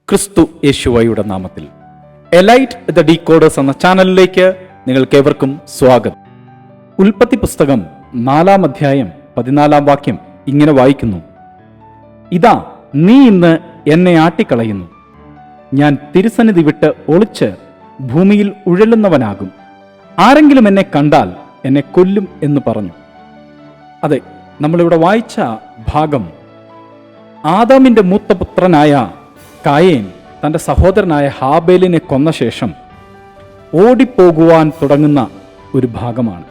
ക്രിസ്തു യേശുവയുടെ നാമത്തിൽ elite the decoders എന്ന ചാനലിലേക്ക് നിങ്ങൾക്കേവർക്കും സ്വാഗതം. ഉൽപ്പത്തി പുസ്തകം 4-ാം അധ്യായം 14-ാം വാക്യം ഇങ്ങനെ വായിക്കുന്നു: ഇതാ, നീ ഇന്ന് എന്നെ ആട്ടിക്കളയുന്നു. ഞാൻ തിരുസന്നിധി വിട്ട് ഒളിച്ച് ഭൂമിയിൽ ഉഴലുന്നവനാകും. ആരെങ്കിലും എന്നെ കണ്ടാൽ എന്നെ കൊല്ലും എന്ന് പറഞ്ഞു. അതെ, നമ്മളിവിടെ വായിച്ച ഭാഗം ആദാമിന്റെ മൂത്തപുത്രനായ കായേൻ തൻ്റെ സഹോദരനായ ഹാബേലിനെ കൊന്ന ശേഷം ഓടിപ്പോകുവാൻ തുടങ്ങുന്ന ഒരു ഭാഗമാണ്.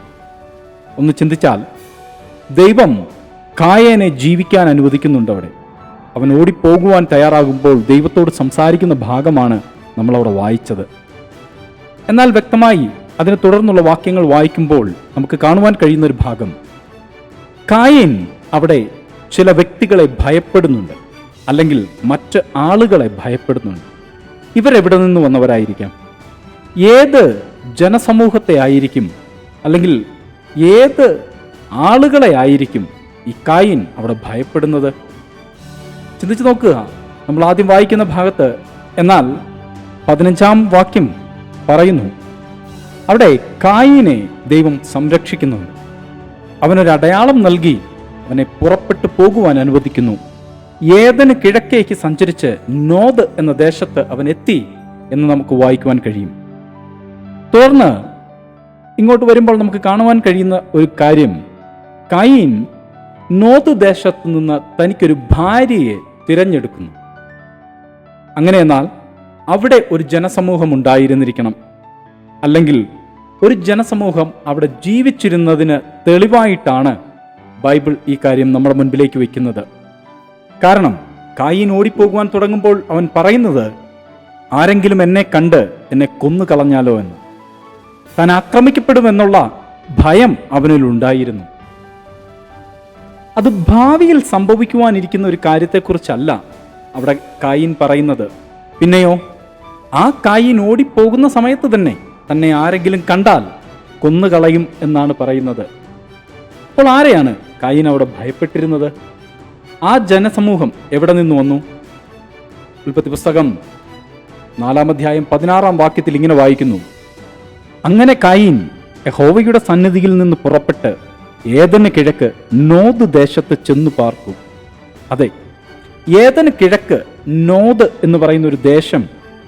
ഒന്ന് ചിന്തിച്ചാൽ, ദൈവം കായേനെ ജീവിക്കാൻ അനുവദിക്കുന്നുണ്ട്. അവിടെ അവൻ ഓടിപ്പോകുവാൻ തയ്യാറാകുമ്പോൾ ദൈവത്തോട് സംസാരിക്കുന്ന ഭാഗമാണ് നമ്മളവിടെ വായിച്ചത്. എന്നാൽ വ്യക്തമായി അതിനെ തുടർന്നുള്ള വാക്യങ്ങൾ വായിക്കുമ്പോൾ നമുക്ക് കാണുവാൻ കഴിയുന്ന ഒരു ഭാഗം, കായേൻ അവിടെ ചില വ്യക്തികളെ ഭയപ്പെടുന്നുണ്ട്, അല്ലെങ്കിൽ മറ്റ് ആളുകളെ ഭയപ്പെടുന്നുണ്ട്. ഇവരെവിടെ നിന്ന് വന്നവരായിരിക്കാം? ഏത് ജനസമൂഹത്തെ ആയിരിക്കും, അല്ലെങ്കിൽ ഏത് ആളുകളെ ആയിരിക്കും ഈ കായിൻ അവിടെ ഭയപ്പെടുന്നത്? ചിന്തിച്ചു നോക്കുക. നമ്മൾ ആദ്യം വായിക്കുന്ന ഭാഗത്ത് എന്നാൽ 15-ാം വാക്യം പറയുന്നു, അവിടെ കായിനെ ദൈവം സംരക്ഷിക്കുന്നുണ്ട്. അവനൊരു അടയാളം നൽകി അവനെ പുറപ്പെട്ടു പോകുവാൻ അനുവദിക്കുന്നു. ഏദന് കിഴക്കേക്ക് സഞ്ചരിച്ച് നോദ് എന്ന ദേശത്ത് അവൻ എത്തി എന്ന് നമുക്ക് വായിക്കുവാൻ കഴിയും. തുടർന്ന് ഇങ്ങോട്ട് വരുമ്പോൾ നമുക്ക് കാണുവാൻ കഴിയുന്ന ഒരു കാര്യം, കായീൻ നോദ് ദേശത്ത് നിന്ന് തനിക്കൊരു ഭാര്യയെ തിരഞ്ഞെടുക്കുന്നു. അങ്ങനെയെന്നാൽ അവിടെ ഒരു ജനസമൂഹം ഉണ്ടായിരുന്നിരിക്കണം, അല്ലെങ്കിൽ ഒരു ജനസമൂഹം അവിടെ ജീവിച്ചിരുന്നതിന് തെളിവായിട്ടാണ് ബൈബിൾ ഈ കാര്യം നമ്മുടെ മുൻപിലേക്ക് വയ്ക്കുന്നത്. കാരണം കായീൻ ഓടിപ്പോകുവാൻ തുടങ്ങുമ്പോൾ അവൻ പറയുന്നത്, ആരെങ്കിലും എന്നെ കണ്ട് എന്നെ കൊന്നു കളഞ്ഞാലോ എന്ന്. താൻ ആക്രമിക്കപ്പെടുമെന്നുള്ള ഭയം അവനിലുണ്ടായിരുന്നു. അത് ഭാവിയിൽ സംഭവിക്കുവാനിരിക്കുന്ന ഒരു കാര്യത്തെക്കുറിച്ചല്ല അവിടെ കായീൻ പറയുന്നത്. പിന്നെയോ, ആ കായീൻ ഓടിപ്പോകുന്ന സമയത്ത് തന്നെ ആരെങ്കിലും കണ്ടാൽ കൊന്നുകളയും എന്നാണ് പറയുന്നത്. അപ്പോൾ ആരെയാണ് കായീൻ അവിടെ ഭയപ്പെട്ടിരുന്നത്? ആ ജനസമൂഹം എവിടെ നിന്ന് വന്നു? ഉൽപ്പത്തി പുസ്തകം 4-ാം അധ്യായം 16-ാം വാക്യത്തിൽ ഇങ്ങനെ വായിക്കുന്നു: അങ്ങനെ കായീൻ യഹോവയുടെ സന്നിധിയിൽ നിന്ന് പുറപ്പെട്ട് ഏദന് കിഴക്ക് നോദ് ദേശത്ത് ചെന്നു പാർത്തു. അതെ, ഏദന് കിഴക്ക് നോദ് എന്ന് പറയുന്ന ഒരു ദേശം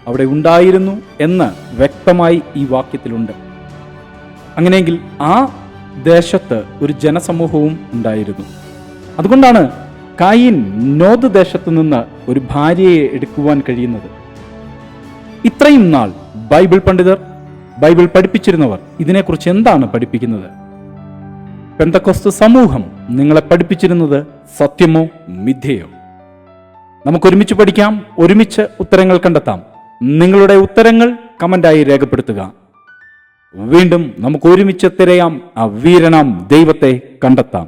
അവിടെ ഉണ്ടായിരുന്നു എന്ന് വ്യക്തമായി ഈ വാക്യത്തിലുണ്ട്. അങ്ങനെയെങ്കിൽ ആ ദേശത്ത് ഒരു ജനസമൂഹവും ഉണ്ടായിരുന്നു. അതുകൊണ്ടാണ് കായീൻ നോദ് ദേശത്ത് നിന്ന് ഒരു ഭാര്യയെ എടുക്കുവാൻ കഴിയുന്നത്. ഇത്രയും നാൾ ബൈബിൾ പണ്ഡിതർ, ബൈബിൾ പഠിപ്പിച്ചിരുന്നവർ ഇതിനെക്കുറിച്ച് എന്താണ് പഠിപ്പിക്കുന്നത്? പെന്തക്കോസ്ത് സമൂഹം നിങ്ങളെ പഠിപ്പിച്ചിരുന്നത് സത്യമോ മിഥ്യയോ? നമുക്കൊരുമിച്ച് പഠിക്കാം, ഒരുമിച്ച് ഉത്തരങ്ങൾ കണ്ടെത്താം. നിങ്ങളുടെ ഉത്തരങ്ങൾ കമന്റായി രേഖപ്പെടുത്തുക. വീണ്ടും നമുക്ക് ഒരുമിച്ച് തിരയാം, ആ വീരനാം ദൈവത്തെ കണ്ടെത്താം.